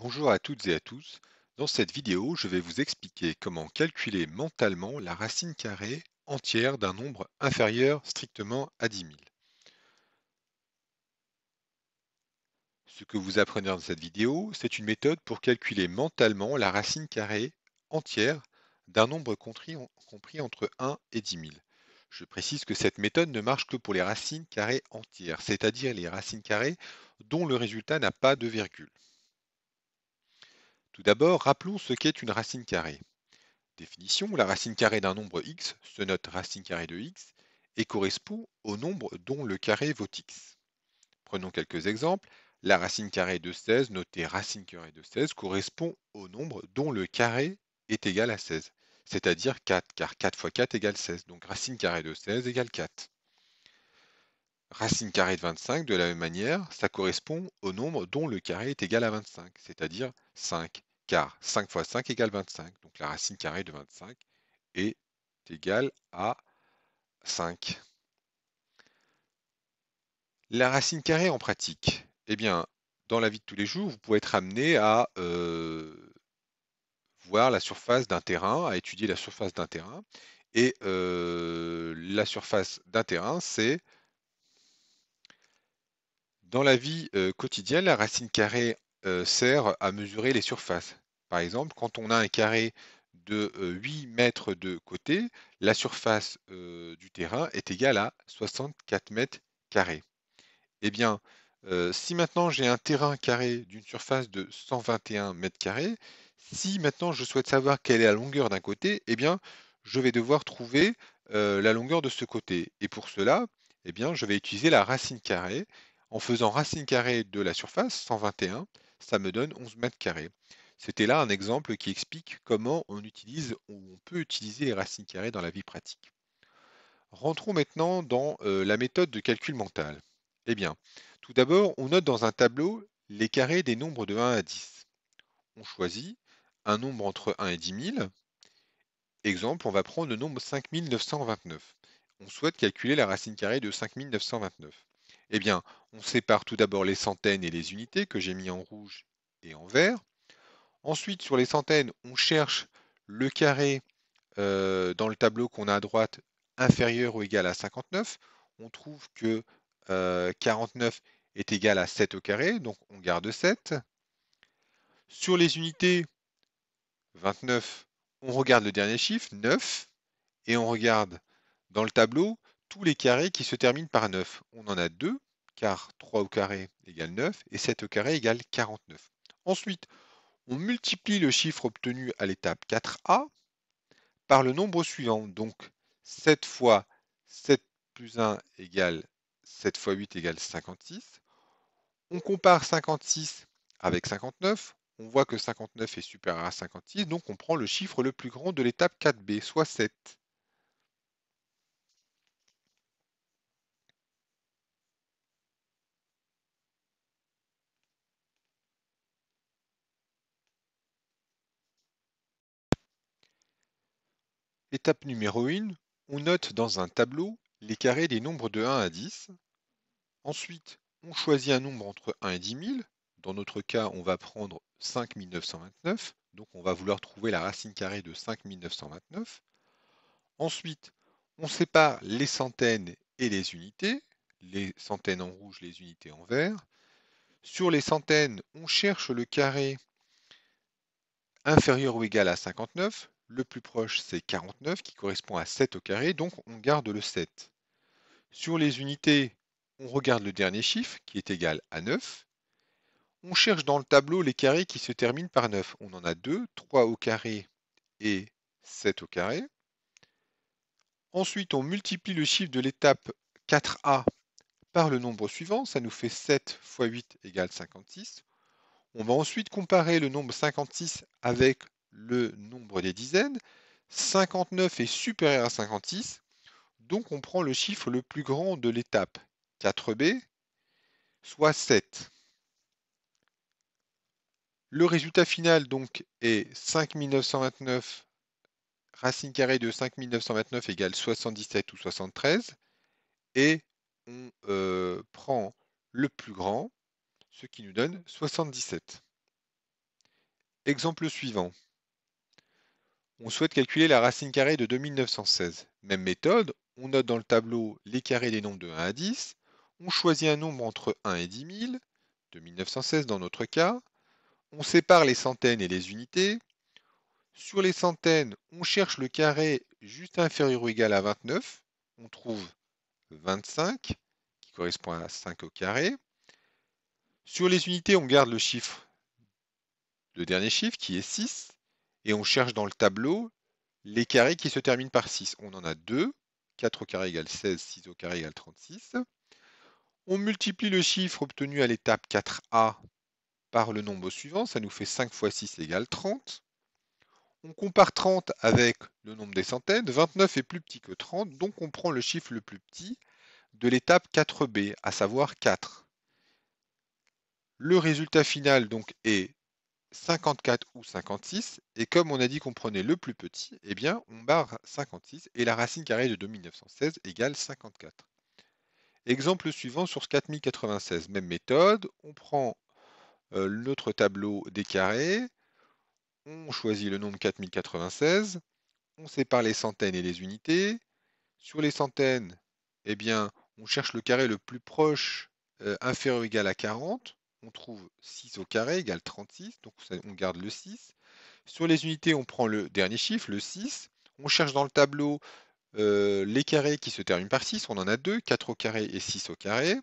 Bonjour à toutes et à tous. Dans cette vidéo, je vais vous expliquer comment calculer mentalement la racine carrée entière d'un nombre inférieur strictement à 10 000. Ce que vous apprenez dans cette vidéo, c'est une méthode pour calculer mentalement la racine carrée entière d'un nombre compris entre 1 et 10 000. Je précise que cette méthode ne marche que pour les racines carrées entières, c'est-à-dire les racines carrées dont le résultat n'a pas de virgule. Tout d'abord, rappelons ce qu'est une racine carrée. Définition, la racine carrée d'un nombre x se note racine carrée de x et correspond au nombre dont le carré vaut x. Prenons quelques exemples. La racine carrée de 16, notée racine carrée de 16, correspond au nombre dont le carré est égal à 16, c'est-à-dire 4, car 4 fois 4 égale 16. Donc racine carrée de 16 égale 4. Racine carrée de 25, de la même manière, ça correspond au nombre dont le carré est égal à 25, c'est-à-dire 5, car 5 fois 5 égale 25. Donc la racine carrée de 25 est égale à 5. La racine carrée en pratique, eh bien, dans la vie de tous les jours, vous pouvez être amené à voir la surface d'un terrain, à étudier la surface d'un terrain. Et la surface d'un terrain, c'est dans la vie quotidienne, la racine carrée sert à mesurer les surfaces. Par exemple, quand on a un carré de 8 mètres de côté, la surface du terrain est égale à 64 mètres carrés. Eh bien, si maintenant j'ai un terrain carré d'une surface de 121 mètres carrés, si maintenant je souhaite savoir quelle est la longueur d'un côté, eh bien, je vais devoir trouver la longueur de ce côté. Et pour cela, eh bien, je vais utiliser la racine carrée. En faisant racine carrée de la surface, 121, ça me donne 11 mètres carrés. C'était là un exemple qui explique comment on utilise ou on peut utiliser les racines carrées dans la vie pratique. Rentrons maintenant dans la méthode de calcul mental. Eh bien, tout d'abord, on note dans un tableau les carrés des nombres de 1 à 10. On choisit un nombre entre 1 et 10 000. Exemple, on va prendre le nombre 5929. On souhaite calculer la racine carrée de 5929. Eh bien, on sépare tout d'abord les centaines et les unités que j'ai mis en rouge et en vert. Ensuite, sur les centaines, on cherche le carré dans le tableau qu'on a à droite inférieur ou égal à 59, on trouve que 49 est égal à 7 au carré, donc on garde 7. Sur les unités, 29, on regarde le dernier chiffre, 9, et on regarde dans le tableau tous les carrés qui se terminent par 9. On en a 2, car 3 au carré égale 9, et 7 au carré égale 49. Ensuite, on multiplie le chiffre obtenu à l'étape 4a par le nombre suivant. Donc 7 fois 7 plus 1 égale 7 fois 8 égale 56. On compare 56 avec 59. On voit que 59 est supérieur à 56, donc on prend le chiffre le plus grand de l'étape 4b, soit 7. Étape numéro 1, on note dans un tableau les carrés des nombres de 1 à 10. Ensuite, on choisit un nombre entre 1 et 10 000. Dans notre cas, on va prendre 5 929. Donc, on va vouloir trouver la racine carrée de 5 929. Ensuite, on sépare les centaines et les unités. Les centaines en rouge, les unités en vert. Sur les centaines, on cherche le carré inférieur ou égal à 59. Le plus proche, c'est 49, qui correspond à 7 au carré. Donc, on garde le 7. Sur les unités, on regarde le dernier chiffre, qui est égal à 9. On cherche dans le tableau les carrés qui se terminent par 9. On en a 2, 3 au carré et 7 au carré. Ensuite, on multiplie le chiffre de l'étape 4a par le nombre suivant. Ça nous fait 7 fois 8 égale 56. On va ensuite comparer le nombre 56 avec le nombre des dizaines. 59 est supérieur à 56. Donc, on prend le chiffre le plus grand de l'étape 4b, soit 7. Le résultat final donc est 5929, racine carrée de 5929 égale 77 ou 73, et on prend le plus grand, ce qui nous donne 77. Exemple suivant. On souhaite calculer la racine carrée de 2916. Même méthode, on note dans le tableau les carrés des nombres de 1 à 10. On choisit un nombre entre 1 et 10 000, 2916 dans notre cas. On sépare les centaines et les unités. Sur les centaines, on cherche le carré juste inférieur ou égal à 29. On trouve 25, qui correspond à 5 au carré. Sur les unités, on garde le dernier chiffre, qui est 6. Et on cherche dans le tableau les carrés qui se terminent par 6. On en a 2. 4 au carré égale 16, 6 au carré égale 36. On multiplie le chiffre obtenu à l'étape 4a par le nombre suivant. Ça nous fait 5 fois 6 égale 30. On compare 30 avec le nombre des centaines. 29 est plus petit que 30, donc on prend le chiffre le plus petit de l'étape 4b, à savoir 4. Le résultat final donc est 54 ou 56, et comme on a dit qu'on prenait le plus petit, eh bien on barre 56, et la racine carrée de 2916 égale 54. Exemple suivant sur 4096, même méthode, on prend notre tableau des carrés, on choisit le nombre 4096, on sépare les centaines et les unités. Sur les centaines, eh bien, on cherche le carré le plus proche, inférieur ou égal à 40. On trouve 6 au carré égale 36, donc on garde le 6. Sur les unités, on prend le dernier chiffre, le 6. On cherche dans le tableau les carrés qui se terminent par 6. On en a deux, 4 au carré et 6 au carré.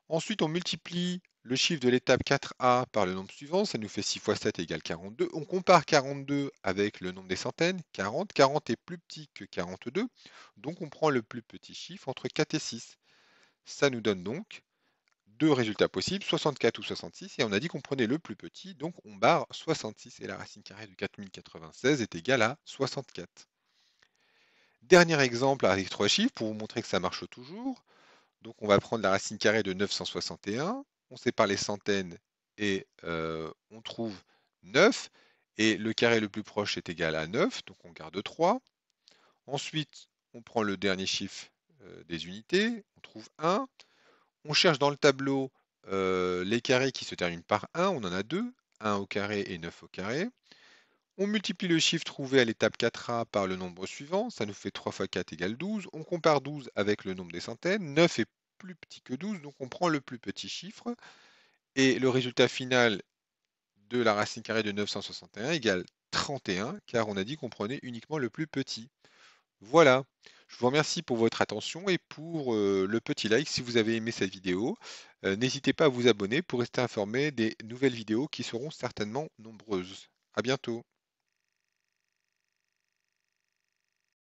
Ensuite, on multiplie le chiffre de l'étape 4a par le nombre suivant. Ça nous fait 6 fois 7 égale 42. On compare 42 avec le nombre des centaines, 40. 40 est plus petit que 42. Donc, on prend le plus petit chiffre entre 4 et 6. Ça nous donne donc deux résultats possibles, 64 ou 66. Et on a dit qu'on prenait le plus petit. Donc, on barre 66. Et la racine carrée de 4096 est égale à 64. Dernier exemple avec trois chiffres pour vous montrer que ça marche toujours. Donc on va prendre la racine carrée de 961, on sépare les centaines et on trouve 9. Et le carré le plus proche est égal à 9, donc on garde 3. Ensuite, on prend le dernier chiffre des unités, on trouve 1. On cherche dans le tableau les carrés qui se terminent par 1, on en a 2, 1 au carré et 9 au carré. On multiplie le chiffre trouvé à l'étape 4a par le nombre suivant, ça nous fait 3 fois 4 égale 12. On compare 12 avec le nombre des centaines, 9 est plus petit que 12, donc on prend le plus petit chiffre. Et le résultat final de la racine carrée de 961 égale 31, car on a dit qu'on prenait uniquement le plus petit. Voilà, je vous remercie pour votre attention et pour le petit like si vous avez aimé cette vidéo. N'hésitez pas à vous abonner pour rester informé des nouvelles vidéos qui seront certainement nombreuses. À bientôt.